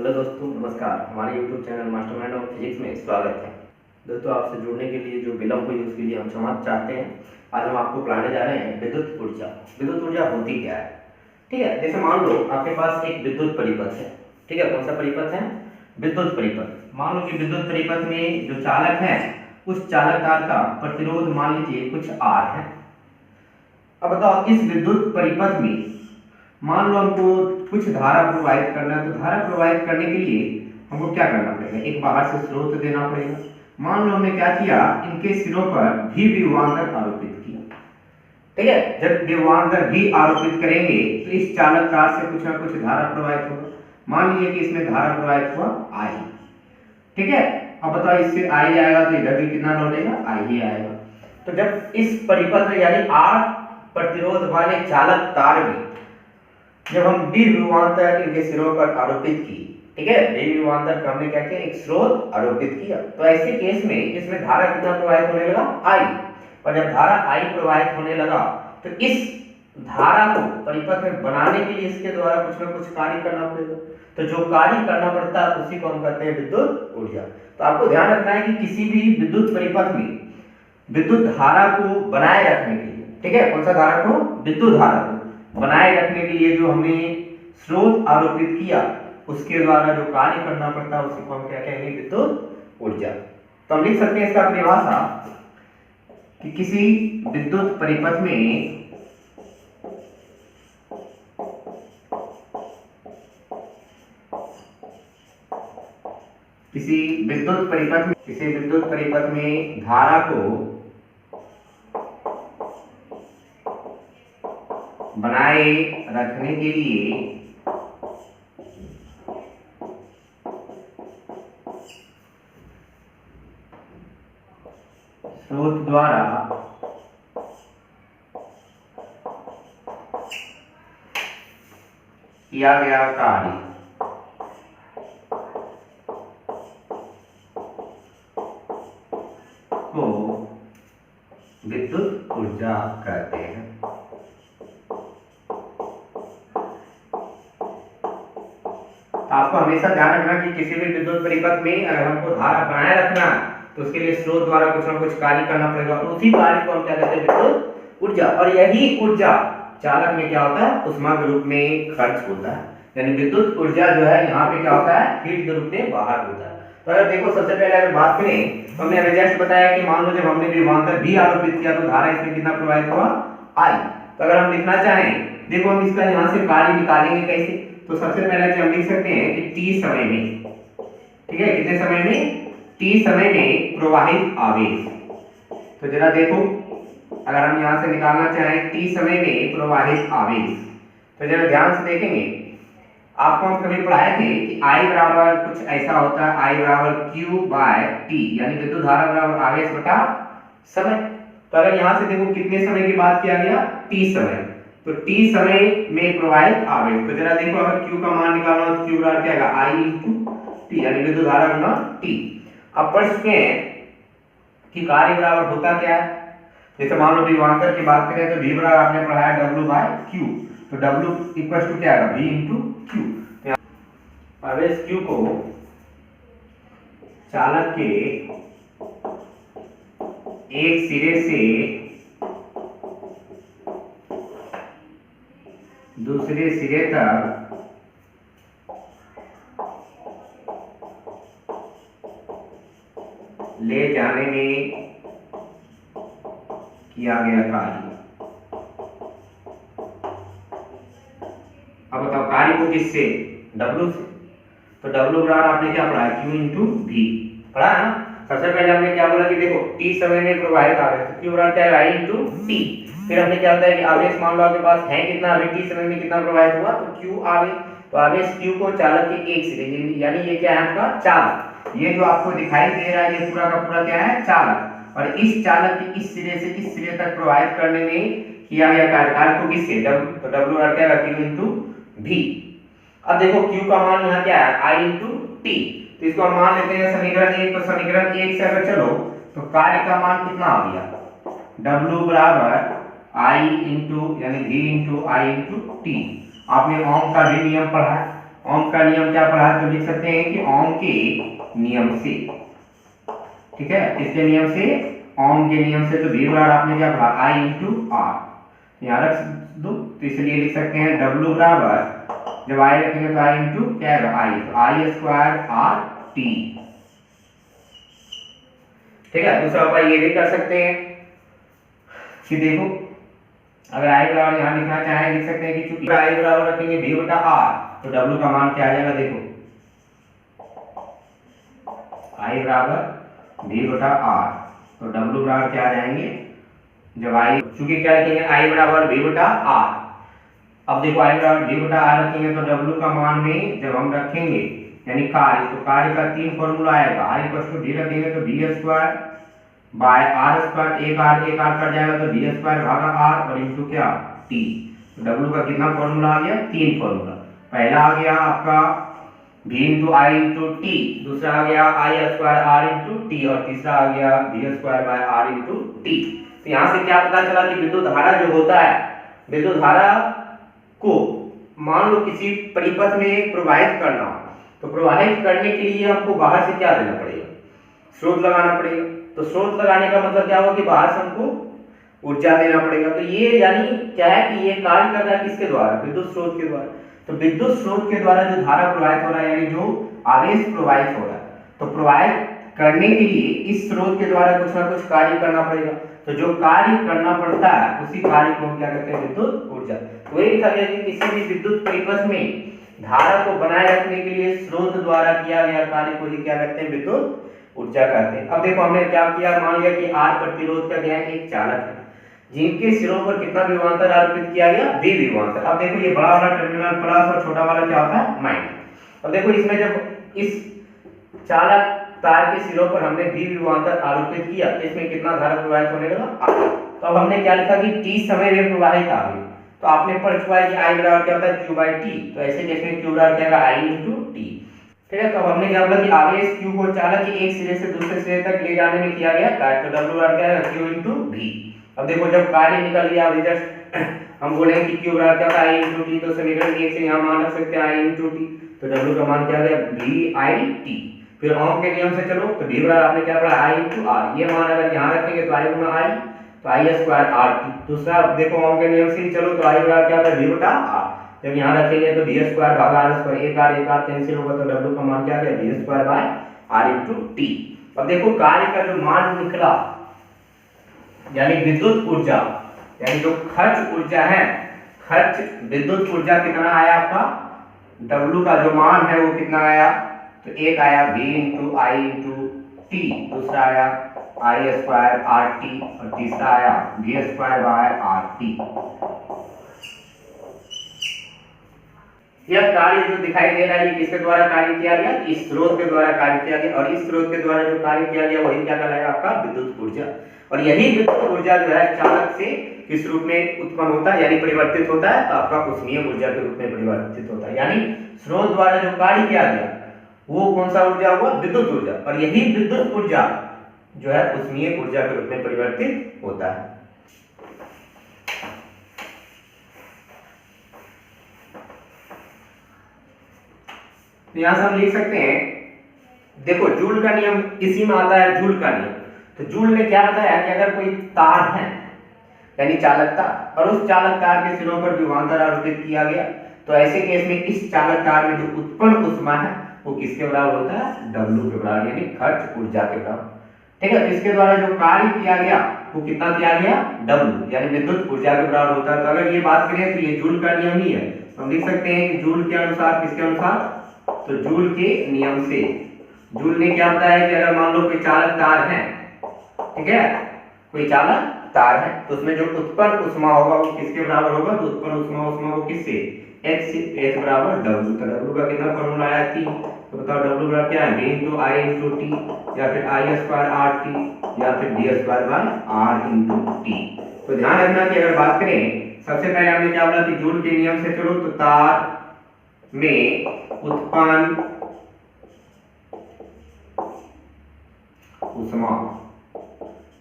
Hello दोस्तों, नमस्कार। हमारे YouTube channel mastermind of physics में स्वागत है। दोस्तों, आपसे जुड़ने के लिए जो विलम्ब हुई उसके लिए हम क्षमा चाहते हैं। आज हम आपको पढ़ाने जा रहे हैं विद्युत ऊर्जा। विद्युत ऊर्जा होती क्या है? ठीक है, जैसे मान लो आपके पास एक विद्युत परिपथ है। ठीक है, कौन सा परिपथ है? विद्युत परिपथ। मान लो कि विद्युत परिपथ में जो चालक है उस चालक तार का प्रतिरोध मान लीजिए कुछ R है। अब बताओ, इस विद्युत परिपथ में मान लो हमको कुछ धारा प्रवाहित करना है, तो धारा प्रवाहित करने के लिए हमको क्या करना पड़ेगा? एक बाहर से स्रोत देना पड़ेगा। मान लो हमने क्या किया, इनके सिरों पर भी विभवांतर आरोपित किया। ठीक है, जब विभवांतर भी आरोपित करेंगे तो इस चालक तार से कुछ ना कुछ धारा प्रवाहित होगा। मान लीजिए कि इसमें धारा प्रवाहित हुआ I। ठीक है, अब बताओ इससे I आएगा तो इधर भी कितना लौटेगा? I ही आएगा। तो जब इस परिपथ में यानी R प्रतिरोध वाले चालक तार में जब हम विभवांतर इनके सिरों पर आरोपित की, ठीक है, विभवांतर का हमने क्या किया? एक स्रोत आरोपित किया। तो ऐसे केस में इसमें धारा कितना प्रवाहित होने लगा? I। और जब धारा I प्रवाहित होने लगा तो इस धारा को परिपथ में बनाने के लिए इसके द्वारा कुछ ना कुछ कार्य करना पड़ेगा। तो जो कार्य करना पड़ता है उसी को हम कहते हैं विद्युत ऊर्जा। तो आपको ध्यान रखना है कि किसी भी विद्युत परिपथ में विद्युत धारा को बनाए रखने के लिए, ठीक है, कौन सा धारा को? विद्युत धारा को बनाए रखने के लिए जो हमने स्रोत आरोपित किया उसके द्वारा जो कार्य करना पड़ता है उसी को हम क्या कहेंगे? विद्युत ऊर्जा। तो हम लिख सकते हैं इसका परिभाषा कि किसी विद्युत परिपथ में किसी विद्युत परिपथ में धारा को बनाए रखने के लिए स्रोत द्वारा किया गया कार्य को विद्युत ऊर्जा कहते हैं। आपको हमेशा ध्यान रखना कि किसी भी विद्युत परिपथ में अगर हमको धारा बनाए रखना है तो उसके लिए स्रोत द्वारा कुछ ना कुछ कार्य करना पड़ेगा और उसी कार्य को हम क्या कहते हैं? विद्युत ऊर्जा। और यही ऊर्जा चालक में क्या होता है? ऊष्मा के रूप में खर्च होता है। यानी विद्युत ऊर्जा जो है यहाँ पे क्या होता है? हीट के रूप में बाहर होता है। तो अगर देखो, सबसे पहले अगर बात करें तो हमने अभी जस्ट बताया कि मान लो जब हमने विभवांतर भी आरोपित किया तो धारा इसमें कितना प्रवाहित हुआ? I। तो अगर हम लिखना चाहें, देखो हम इसका यहाँ से कार्य निकालेंगे कैसे? तो सबसे पहले हम लिख सकते हैं कि t समय में, ठीक है, कितने समय में? t समय में प्रवाहित आवेश। तो जरा देखो, अगर हम यहाँ से निकालना चाहें t समय में प्रवाहित आवेश तो जरा ध्यान से देखेंगे। आपको हम कभी पढ़ाए थे कि I बराबर कुछ ऐसा होता है, I बराबर Q बाय T, यानी विद्युत धारा बराबर आवेश बटा समय। तो अगर यहाँ से देखो कितने समय की बात किया गया? t समय। तो t समय में प्रवाहित आवेश। तो जरा देखो, अगर q का मान निकालना हो तो q बराबर क्या आएगा? I इंटू टी, यानी विद्युत धारा गुना t। अब पढ़ चुके हैं कि कार्य बराबर होता क्या है। जैसे मान लो विभवांतर की बात करें तो v बराबर आपने पढ़ाया W बाय Q। तो W इक्वल टू क्या आएगा? V into Q। आवेश Q को चालक के एक सिरे से दूसरे सिरे तक ले जाने में किया गया कार्य। अब बताओ, कार्य को किससे? W से। तो W बराबर आपने क्या पढ़ा? Q इंटू V पढ़ा ना। सबसे पहले हमने क्या बोला कि देखो t समय में प्रवाहित आवेश, तो Q बराबर क्या है? I into T। फिर हमने क्या होता है कि आवेश मान लो आपके पास है कितना? अभी t समय में कितना प्रवाहित हुआ? तो Q आवेश। तो आवेश Q को चालक के एक सिरे, यानी ये क्या है आपका? चालक। ये जो आपको दिखाई दे रहा है ये पूरा का पूरा क्या है? चालक। और इस चालक के इस सिरे से इस सिरे तक प्रवाहित करने में किया गया कार्य को किससे? तो W बराबर क्या है? Q into V। अब देखो Q का मान यहाँ क्या है? I into T। तो इसको हम मान लेते हैं समीकरण 1। तो समीकरण 1 से अगर चलो तो कार्य का मान कितना आ गया? W बराबर I इंटू यानी V into I into T। आपने ओम का भी नियम पढ़ा है। ओम का नियम क्या पढ़ा है, तो लिख सकते हैं कि ओम के नियम से, ठीक है, किसके नियम से, ओम के नियम से। तो V बराबर आपने क्या पढ़ा, I इंटू आर, यहाँ रख दो, तो इसलिए लिख सकते हैं W बराबर, जब I रखेंगे तो I इंटू क्या है I, तो I स्क्वायर आर टी, ठीक है। दूसरा उपाय ये भी कर सकते हैं कि देखो, अगर I बराबर यहाँ लिखना चाहें लिख सकते हैं कि चूंकि I बराबर रखेंगे V बटा आर, तो W का मान क्या आ जाएगा, देखो I बराबर V बटा आर, तो W बराबर क्या आ जाएंगे, जब I चूंकि क्या लिखेंगे I बराबर V बटा आर, अब देखो I बराबर V बटा आर रखेंगे तो W का मान में जब हम रखेंगे यानी कार्य, तो कार्य का 3 फॉर्मूला आएगा, I इक्वल टू V रखेंगे तो V square by R square, एक आर कट जाएगा तो V स्क्वायर भागा आर और इंटू क्या टी। तो W का कितना फॉर्मूला आ गया, 3 फॉर्मूला। पहला आ गया आपका V into I into T, दूसरा आ गया I square R into T, और तीसरा आ गया V square by R into T. तो यहाँ से क्या पता चला कि विद्युत धारा जो होता है, विद्युत धारा को मान लो किसी परिपथ में प्रवाहित करना हो, तो प्रवाहित करने के लिए हमको बाहर से क्या देना पड़ेगा, स्रोत लगाना पड़ेगा। तो स्रोत लगाने का मतलब क्या होगा कि बाहर से हमको ऊर्जा देना पड़ेगा। तो ये यानी क्या है कि ये कार्य कर रहा है किसके द्वारा, विद्युत स्रोत के द्वारा। तो विद्युत स्रोत के द्वारा जो धारा प्रवाहित हो रहा है यानी जो आवेश प्रवाहित हो रहा है, तो प्रवाहित करने के लिए इस स्रोत के द्वारा कुछ ना कुछ कार्य करना पड़ेगा। तो जो कार्य करना पड़ता है उसी कार्य को हम क्या कहते हैं, विद्युत ऊर्जा। तो ये लिखा गया कि किसी भी विद्युत परिपथ में धारा को बनाए रखने के लिए स्रोत द्वारा किया गया कार्य को ही क्या कहते हैं, विद्युत ऊर्जा कहते हैं। अब देखो हमने क्या किया, मान लिया कि R प्रतिरोध का क्या है, एक चालक है जिनके सिरों पर कितना विभवांतर आरोपित किया गया, V विभवांतर। अब देखो ये बड़ा वाला टर्मिनल प्लस और छोटा वाला क्या होता है, माइनस। अब देखो इसमें जब इस चालक तार के सिरों पर हमने V विभवांतर आरोपित किया, इसमें कितना धारा प्रवाहित होने लगा, तो अब हमने क्या लिखा कि T समय में प्रवाहित आवेश। तो आपने पढ़ चुका है कि I बराबर क्या होता है, Q बाई T। तो ऐसे केस में Q बराबर क्या होगा, I इंटू T, ठीक है। तो हमने क्या बोला कि आवेश Q को चालक के एक सिरे से दूसरे सिरे तक ले जाने में किया गया कार्य, तो W बराबर क्या है, Q इंटू V। अब देखो जब कार्य निकल गया, अभी जस्ट हम बोलेंगे कि Q बराबर क्या होता है, I इंटू T, तो समीकरण 1 से यहाँ मान रख सकते हैं I इंटू T, तो W का मान क्या आ गया, VIT। फिर ओम के नियम से चलो तो V बराबर आपने क्या पढ़ा, I इंटू R, ये मान अगर यहाँ रखेंगे तो I गुना I, तो I स्क्वायर RT। दूसरा देखो ओम के नियम से चलो तो I बराबर क्या होता है, V बटा R, जब यहाँ रखेंगे तो V स्क्वायर भागा R स्क्वायर, एक आर कैंसिल होगा तो W का मान क्या आ गया, V square bye R into T। अब देखो कार्य का जो मान निकला यानी विद्युत ऊर्जा, यानी जो खर्च ऊर्जा है, खर्च विद्युत ऊर्जा कितना आया आपका, W का जो मान है वो कितना आया, तो एक आया V into I into T, दूसरा आया आई स्क्वायर आर टी, और तीसरा आया V square by R T. यह कार्य जो दिखाई दे रहा है ये किसके द्वारा कार्य किया गया, इस स्रोत के द्वारा कार्य किया गया, और इस स्रोत के द्वारा जो कार्य किया गया वही क्या कहलाएगा, आपका विद्युत ऊर्जा। और यही विद्युत ऊर्जा जो है चालक से किस रूप में उत्पन्न होता है यानी परिवर्तित होता है, तो आपका उष्मीय ऊर्जा के रूप में परिवर्तित होता है। यानी स्रोत द्वारा जो कार्य किया गया वो कौन सा ऊर्जा हुआ, विद्युत ऊर्जा, और यही विद्युत ऊर्जा जो है उष्मीय ऊर्जा के रूप में परिवर्तित होता है। तो यहां से हम लिख सकते हैं, देखो जूल का नियम इसी में आता है, जूल का नियम। तो जूल ने क्या बताया कि अगर कोई तार है यानी चालक तार, और उस चालक तार के सिरों पर विभवांतर आरोपित किया गया, तो ऐसे केस में इस चालक तार में जो उत्पन्न ऊष्मा है वो किसके बराबर होता है, W के बराबर, यानी खर्च ऊर्जा के बराबर, ठीक है। तो इसके द्वारा जो कार्य किया गया वो कितना किया गया, W, यानी विद्युत ऊर्जा के बराबर होता है। तो अगर ये बात करें तो ये जूल का नियम ही है, तो हम लिख सकते हैं कि जूल के अनुसार, किसके अनुसार, तो जूल के नियम से, जूल ने क्या बताया कि अगर मान लो कोई चालक तार है, ठीक है, कोई चालक तार है, तो उसमें जो उत्पन्न ऊष्मा होगा वो किसके बराबर होगा, तो उत्पन्न ऊष्मा वो किससे, H बराबर W। तो W का कितना फॉर्मूला आया, 3। तो बताओ W बराबर क्या है, V into I into T, या फिर आई स्क्वायर आर टी, या फिर V square by R into T. तो ध्यान रखना कि अगर बात करें, सबसे पहले हमने क्या बोला कि जूल के नियम से चलो तो तार में उत्पन्न ऊष्मा,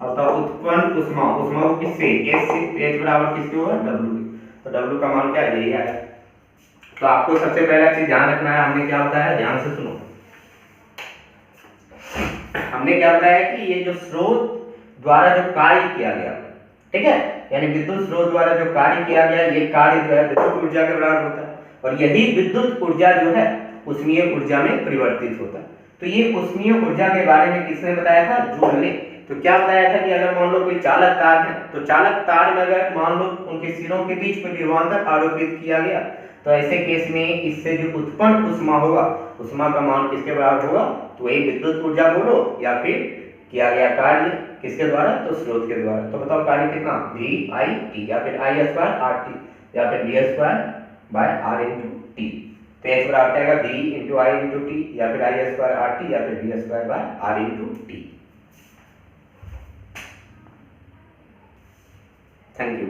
अब उत्पन्न ऊष्मा, ऊष्मा किससे, H बराबर किसके होगा, W। तो W का मान क्या है, यही आया। तो आपको सबसे पहला चीज ध्यान रखना है, हमने क्या बताया, ध्यान से सुनो। हमने क्या बताया कि ये जो स्रोत द्वारा जो कार्य किया गया, ठीक है, यानी विद्युत स्रोत द्वारा जो कार्य किया गया, ये कार्य जो है विद्युत ऊर्जा के बराबर होता है, और यही विद्युत ऊर्जा जो है उष्मीय ऊर्जा में परिवर्तित होता है। तो ये उष्मीय ऊर्जा के बारे में किसने बताया था, जूल ने। तो क्या बताया था कि अगर मान लो कोई चालक तार है, तो चालक तार में अगर मान लो उनके सिरों के बीच में विभवांतर आरोपित किया गया, तो ऐसे केस में इससे जो उत्पन्न उष्मा होगा, उष्मा का मान किसके बराबर होगा, तो वही विद्युत ऊर्जा बोलो या फिर किया गया कार्य किसके द्वारा, तो स्रोत के द्वारा। तो बताओ कार्य कितना, वी आई टी या फिर आई स्क्वायर आर टी या फिर V square by R into T. तो इस बराबर क्या आएगा, V into I into T या फिर आई स्क्वायर आर टी या फिर V square by R into T. Thank you.